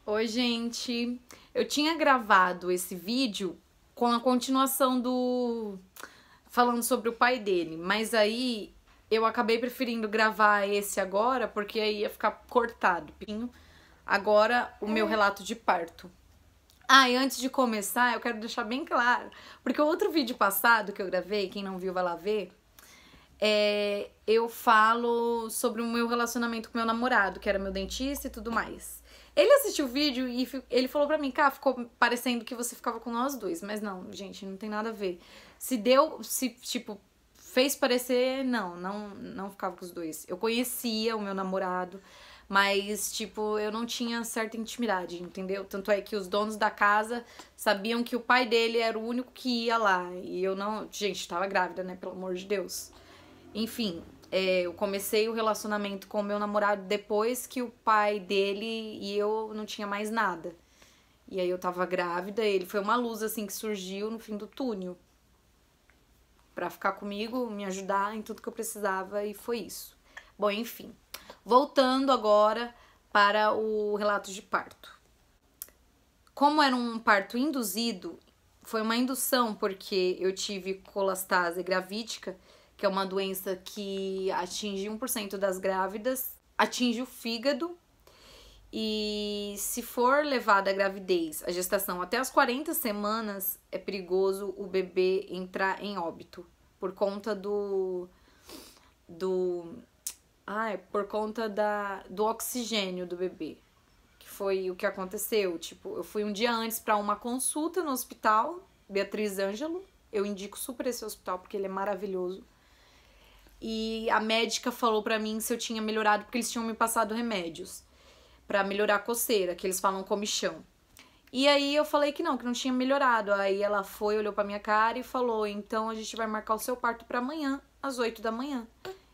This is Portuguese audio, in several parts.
Oi, gente. Eu tinha gravado esse vídeo com a continuação do falando sobre o pai dele, mas aí eu acabei preferindo gravar esse agora porque aí ia ficar cortado. Agora o meu relato de parto. Ah, e antes de começar, eu quero deixar bem claro, porque o outro vídeo passado que eu gravei, quem não viu vai lá ver, eu falo sobre o meu relacionamento com meu namorado, que era meu dentista e tudo mais. Ele assistiu o vídeo e ele falou pra mim, cá, ficou parecendo que você ficava com nós dois. Mas não, gente, não tem nada a ver. Tipo, fez parecer, não ficava com os dois. Eu conhecia o meu namorado, mas, tipo, eu não tinha certa intimidade, entendeu? Tanto é que os donos da casa sabiam que o pai dele era o único que ia lá. E eu não... Gente, tava grávida, né? Pelo amor de Deus. Enfim, eu comecei o relacionamento com o meu namorado depois que o pai dele e eu não tinha mais nada. E aí eu tava grávida, ele foi uma luz assim que surgiu no fim do túnel pra ficar comigo, me ajudar em tudo que eu precisava e foi isso. Bom, enfim, voltando agora para o relato de parto. Como era um parto induzido, foi uma indução porque eu tive colestase gravídica, que é uma doença que atinge 1% das grávidas, atinge o fígado e se for levada a gravidez, a gestação até as 40 semanas, é perigoso o bebê entrar em óbito por conta do oxigênio do bebê. Que foi o que aconteceu, tipo, eu fui um dia antes para uma consulta no hospital, Beatriz Ângelo, eu indico super esse hospital porque ele é maravilhoso. E a médica falou pra mim se eu tinha melhorado, porque eles tinham me passado remédios pra melhorar a coceira, que eles falam comichão. E aí eu falei que não tinha melhorado. Aí ela foi, olhou pra minha cara e falou, então a gente vai marcar o seu parto pra amanhã, às 8 da manhã.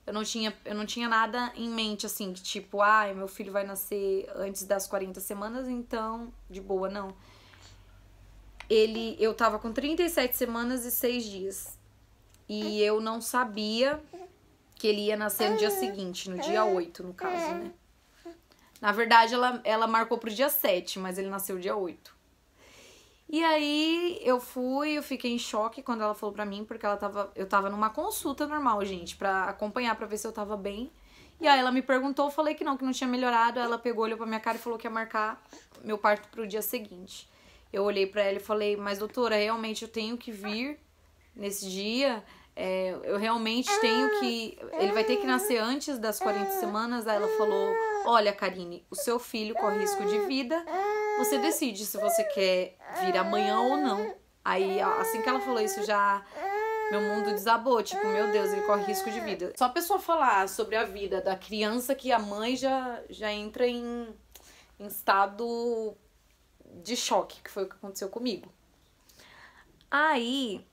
Eu não tinha nada em mente, assim, que tipo, meu filho vai nascer antes das 40 semanas, então, de boa, não. Eu tava com 37 semanas e 6 dias. E eu não sabia que ele ia nascer no dia seguinte, no dia 8, no caso, né? Na verdade, ela marcou pro dia 7, mas ele nasceu dia 8. E aí, eu fiquei em choque quando ela falou pra mim, porque eu tava numa consulta normal, gente, pra acompanhar, pra ver se eu tava bem. E aí ela me perguntou, eu falei que não tinha melhorado. Aí ela pegou, olhou pra minha cara e falou que ia marcar meu parto pro dia seguinte. Eu olhei pra ela e falei, mas doutora, realmente eu tenho que vir nesse dia? Eu realmente tenho que... Ele vai ter que nascer antes das 40 semanas? Aí ela falou, olha, Karine, o seu filho corre risco de vida, você decide se você quer vir amanhã ou não. Aí, assim que ela falou isso, meu mundo desabou, tipo, meu Deus, ele corre risco de vida. Só a pessoa falar sobre a vida da criança que a mãe já entra em estado de choque, que foi o que aconteceu comigo. Aí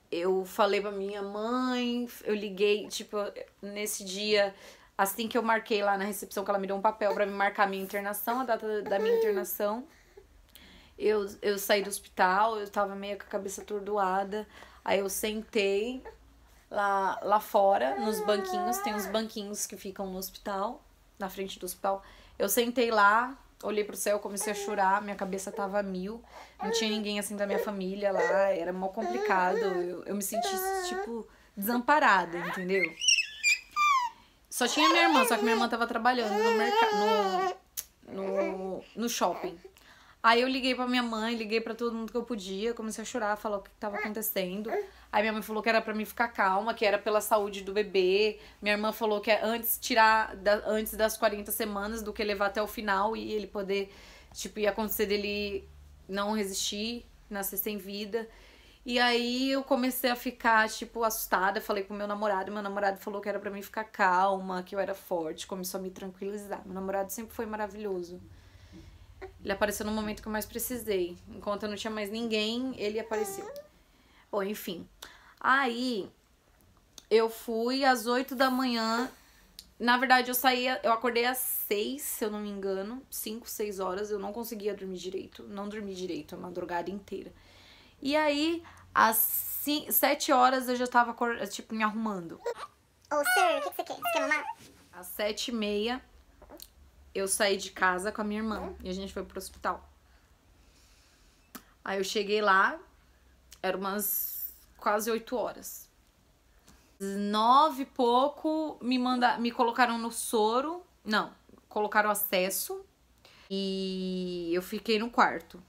eu falei pra minha mãe, eu liguei, tipo, nesse dia, assim que eu marquei lá na recepção, que ela me deu um papel pra me marcar a minha internação, a data da minha internação. Eu saí do hospital, eu tava meio com a cabeça atordoada. Aí eu sentei lá fora, nos banquinhos, tem uns banquinhos que ficam no hospital, na frente do hospital. Eu sentei lá, olhei pro céu, comecei a chorar, minha cabeça tava a mil. Não tinha ninguém assim da minha família lá, era mó complicado. Eu me senti, tipo, desamparada, entendeu? Só tinha minha irmã, só que minha irmã tava trabalhando no shopping. Aí eu liguei pra minha mãe, liguei pra todo mundo que eu podia, comecei a chorar, falar o que tava acontecendo. Aí minha mãe falou que era pra mim ficar calma, que era pela saúde do bebê. Minha irmã falou que é antes das 40 semanas do que levar até o final e ele poder, tipo, ia acontecer dele não resistir, nascer sem vida. E aí eu comecei a ficar, tipo, assustada, falei com meu namorado falou que era pra mim ficar calma, que eu era forte, começou a me tranquilizar. Meu namorado sempre foi maravilhoso. Ele apareceu no momento que eu mais precisei. Enquanto eu não tinha mais ninguém, ele apareceu. Bom, enfim. Aí, eu fui às 8 da manhã. Na verdade, eu acordei às 6, se eu não me engano. 5, 6 horas. Eu não conseguia dormir direito. Não dormi direito a madrugada inteira. E aí, às 7 horas, eu já tava, tipo, me arrumando. Ô, Sir, o que você quer? Você quer mamar? Às 7h30, eu saí de casa com a minha irmã e a gente foi pro hospital. Aí eu cheguei lá, era umas quase 8 horas. 9 e pouco, me colocaram no soro. Não, colocaram acesso. E eu fiquei no quarto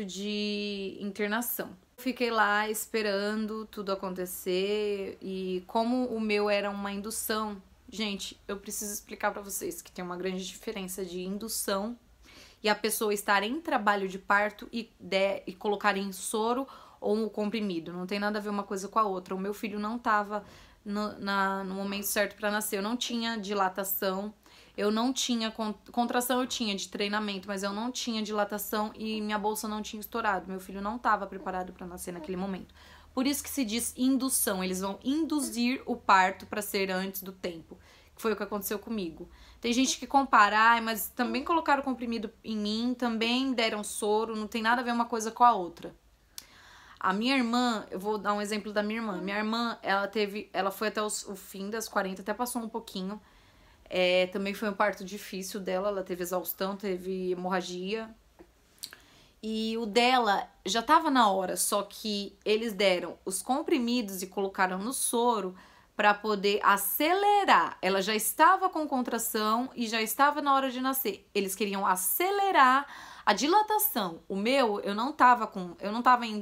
de internação. Fiquei lá esperando tudo acontecer. E como o meu era uma indução, gente, eu preciso explicar pra vocês que tem uma grande diferença de indução e a pessoa estar em trabalho de parto e colocar em soro ou no comprimido. Não tem nada a ver uma coisa com a outra. O meu filho não tava no momento certo pra nascer. Eu não tinha dilatação. Eu não tinha contração, eu tinha de treinamento, mas eu não tinha dilatação e minha bolsa não tinha estourado. Meu filho não estava preparado para nascer naquele momento. Por isso que se diz indução. Eles vão induzir o parto para ser antes do tempo. Que foi o que aconteceu comigo. Tem gente que compara, mas também colocaram comprimido em mim, também deram soro, não tem nada a ver uma coisa com a outra. A minha irmã, eu vou dar um exemplo da minha irmã. Minha irmã, ela foi até o fim das 40, até passou um pouquinho. Também foi um parto difícil dela, ela teve exaustão, teve hemorragia. E o dela já tava na hora, só que eles deram os comprimidos e colocaram no soro para poder acelerar. Ela já estava com contração e já estava na hora de nascer. Eles queriam acelerar a dilatação. O meu, eu não tava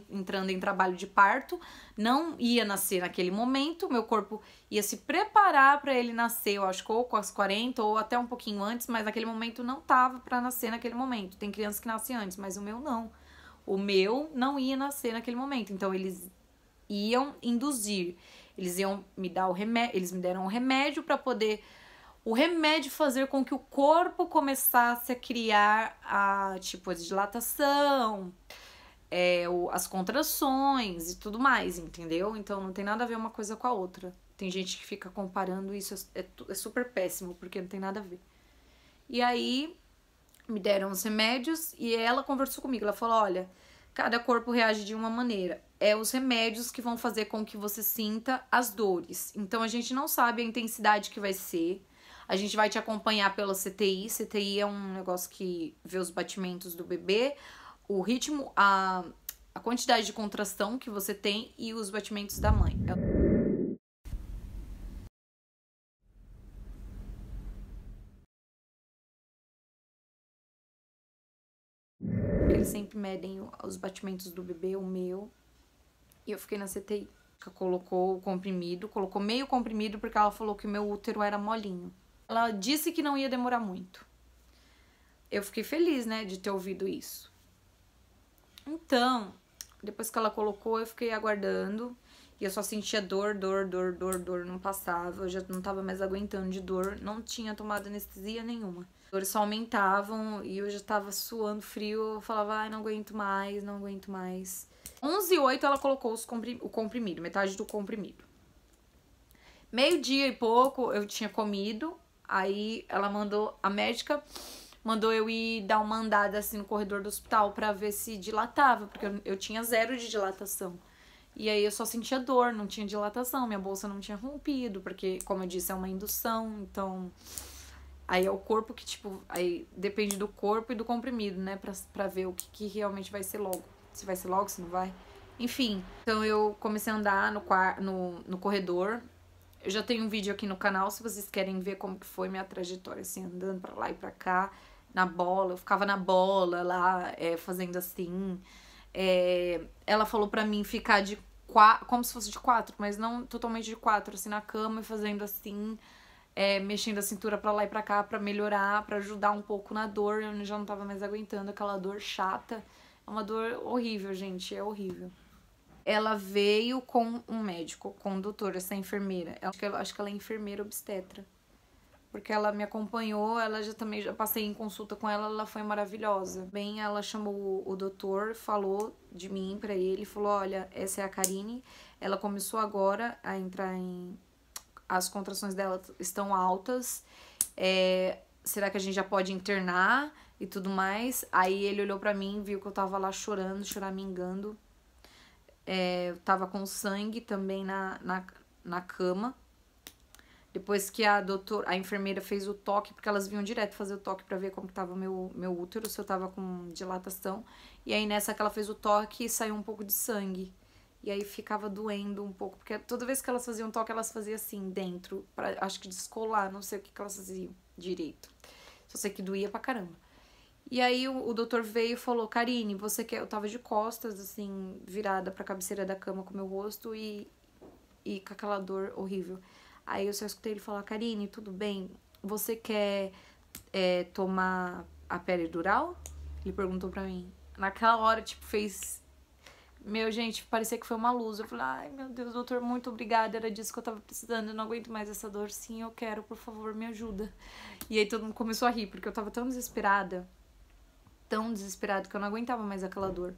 entrando em trabalho de parto, não ia nascer naquele momento, meu corpo ia se preparar para ele nascer, eu acho que ou com as 40 ou até um pouquinho antes, mas naquele momento não tava para nascer naquele momento. Tem crianças que nascem antes, mas o meu não. O meu não ia nascer naquele momento, então eles iam induzir. Eles iam me dar o remédio, eles me deram um remédio para poder o remédio fazer com que o corpo começasse a criar a dilatação, as contrações e tudo mais, entendeu? Então não tem nada a ver uma coisa com a outra. Tem gente que fica comparando isso, é super péssimo, porque não tem nada a ver. E aí me deram os remédios e ela conversou comigo, ela falou, olha, cada corpo reage de uma maneira. É os remédios que vão fazer com que você sinta as dores. Então a gente não sabe a intensidade que vai ser. A gente vai te acompanhar pela CTI. CTI é um negócio que vê os batimentos do bebê, o ritmo, a quantidade de contração que você tem e os batimentos da mãe. Eles sempre medem os batimentos do bebê, o meu. E eu fiquei na CTI. Colocou o comprimido, colocou meio comprimido porque ela falou que o meu útero era molinho. Ela disse que não ia demorar muito. Eu fiquei feliz, né, de ter ouvido isso. Então, depois que ela colocou, eu fiquei aguardando. E eu só sentia dor, não passava. Eu já não tava mais aguentando de dor. Não tinha tomado anestesia nenhuma. As dores só aumentavam e eu já tava suando frio. Eu falava, ai, não aguento mais, não aguento mais. 11h08 ela colocou o comprimido, metade do comprimido. Meio-dia e pouco eu tinha comido. Aí ela a médica mandou eu ir dar uma andada assim no corredor do hospital pra ver se dilatava, porque eu tinha 0 de dilatação. E aí eu só sentia dor, não tinha dilatação, minha bolsa não tinha rompido, porque, como eu disse, é uma indução, então... Aí é o corpo que, aí depende do corpo e do comprimido, né, pra ver o que realmente vai ser logo. Se vai ser logo, se não vai. Enfim, então eu comecei a andar no corredor. Eu já tenho um vídeo aqui no canal, se vocês querem ver como que foi minha trajetória, assim, andando pra lá e pra cá, na bola. Eu ficava na bola lá, fazendo assim. Ela falou pra mim ficar de 4, como se fosse de 4, mas não totalmente de 4, assim, na cama e fazendo assim, mexendo a cintura pra lá e pra cá pra melhorar, pra ajudar um pouco na dor. Eu já não tava mais aguentando aquela dor chata. É uma dor horrível, gente, é horrível. Ela veio com um médico, com um doutor, essa enfermeira. Acho que ela é enfermeira obstetra. Porque ela me acompanhou, já passei em consulta com ela, ela foi maravilhosa. Bem, ela chamou o doutor, falou de mim pra ele, falou, olha, essa é a Karine, ela começou agora a entrar as contrações dela estão altas, será que a gente já pode internar e tudo mais? Aí ele olhou pra mim, viu que eu tava lá chorando, choramingando. Eu tava com sangue também na cama. Depois que a enfermeira fez o toque, porque elas vinham direto fazer o toque pra ver como que tava meu útero, se eu tava com dilatação. E aí nessa que ela fez o toque, saiu um pouco de sangue. E aí ficava doendo um pouco, porque toda vez que elas faziam toque, elas faziam assim, dentro, pra, acho que descolar, não sei o que elas faziam direito. Só sei que doía pra caramba. E aí o doutor veio e falou, Karine, você quer... Eu tava de costas, assim, virada pra cabeceira da cama com meu rosto e com aquela dor horrível. Aí eu só escutei ele falar, Karine, tudo bem? Você quer tomar a peridural? Ele perguntou pra mim. Naquela hora, tipo, fez... Meu, gente, parecia que foi uma luz. Eu falei, ai, meu Deus, doutor, muito obrigada. Era disso que eu tava precisando. Eu não aguento mais essa dor. Sim, eu quero, por favor, me ajuda. E aí todo mundo começou a rir, porque eu tava tão desesperada, que eu não aguentava mais aquela dor.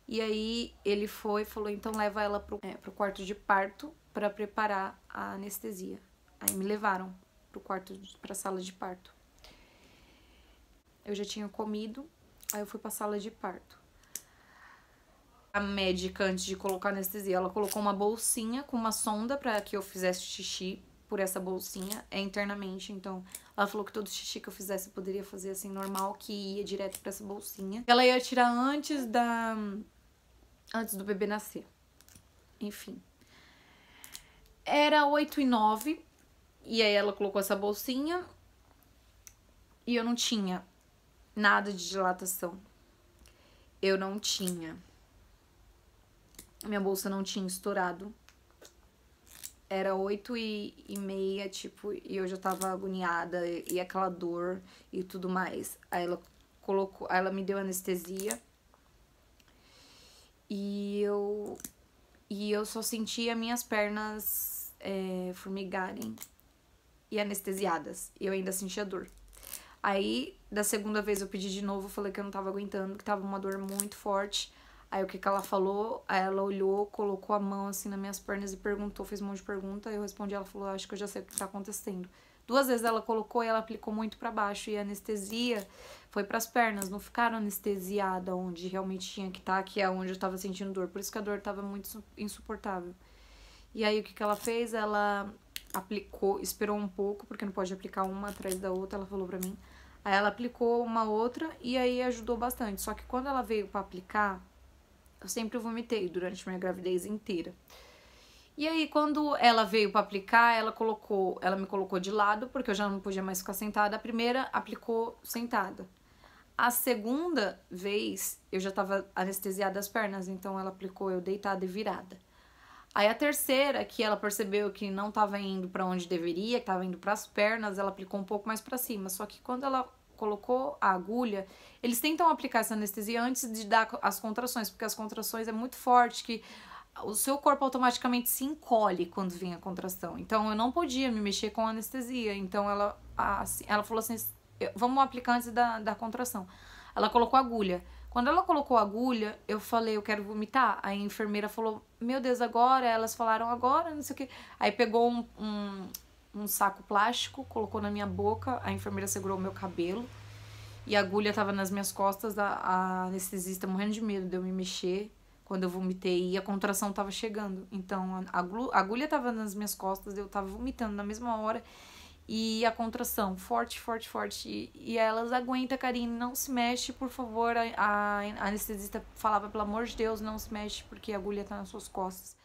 E aí ele foi e falou, então leva ela pro quarto de parto pra preparar a anestesia. Aí me levaram pra sala de parto. Eu já tinha comido, aí eu fui pra sala de parto. A médica, antes de colocar anestesia, ela colocou uma bolsinha com uma sonda pra que eu fizesse xixi por essa bolsinha, internamente. Então, ela falou que todo xixi que eu fizesse eu poderia fazer assim, normal, que ia direto pra essa bolsinha. Ela ia tirar antes do bebê nascer. Enfim. Era 8h09, e aí ela colocou essa bolsinha, e eu não tinha nada de dilatação. Eu não tinha. Minha bolsa não tinha estourado. Era 8h30, tipo, e eu já tava agoniada, e aquela dor e tudo mais. Aí ela me deu anestesia. E eu só sentia minhas pernas formigarem e anestesiadas. E eu ainda sentia dor. Aí, da segunda vez eu pedi de novo, falei que eu não tava aguentando, que tava uma dor muito forte. Aí o que ela falou? Aí ela olhou, colocou a mão assim nas minhas pernas e perguntou, fez um monte de pergunta. Aí eu respondi, ela falou, acho que eu já sei o que tá acontecendo. 2 vezes ela colocou e ela aplicou muito pra baixo. E a anestesia foi pras pernas, não ficaram anestesiada onde realmente tinha que estar, que é onde eu tava sentindo dor. Por isso que a dor tava muito insuportável. E aí o que ela fez? Ela aplicou, esperou um pouco, porque não pode aplicar uma atrás da outra, ela falou pra mim. Aí ela aplicou uma outra e aí ajudou bastante. Só que quando ela veio pra aplicar, eu sempre vomitei durante minha gravidez inteira. E aí, quando ela veio pra aplicar, ela me colocou de lado, porque eu já não podia mais ficar sentada. A primeira aplicou sentada. A segunda vez, eu já tava anestesiada as pernas, então ela aplicou eu deitada e virada. Aí a terceira, que ela percebeu que não tava indo pra onde deveria, que tava indo pras pernas, ela aplicou um pouco mais pra cima. Só que quando ela colocou a agulha, eles tentam aplicar essa anestesia antes de dar as contrações, porque as contrações é muito forte, que o seu corpo automaticamente se encolhe quando vem a contração. Então eu não podia me mexer com a anestesia. Então ela falou assim, vamos aplicar antes da contração. Ela colocou a agulha. Quando ela colocou a agulha, eu falei, eu quero vomitar. Aí a enfermeira falou, meu Deus, agora? Elas falaram, agora, não sei o que. Aí pegou um saco plástico, colocou na minha boca, a enfermeira segurou o meu cabelo e a agulha tava nas minhas costas, a anestesista morrendo de medo de eu me mexer quando eu vomitei e a contração tava chegando. Então a agulha tava nas minhas costas, eu tava vomitando na mesma hora e a contração forte, forte, forte. E elas, aguenta, Karine, não se mexe, por favor. A anestesista falava, pelo amor de Deus, não se mexe porque a agulha tá nas suas costas.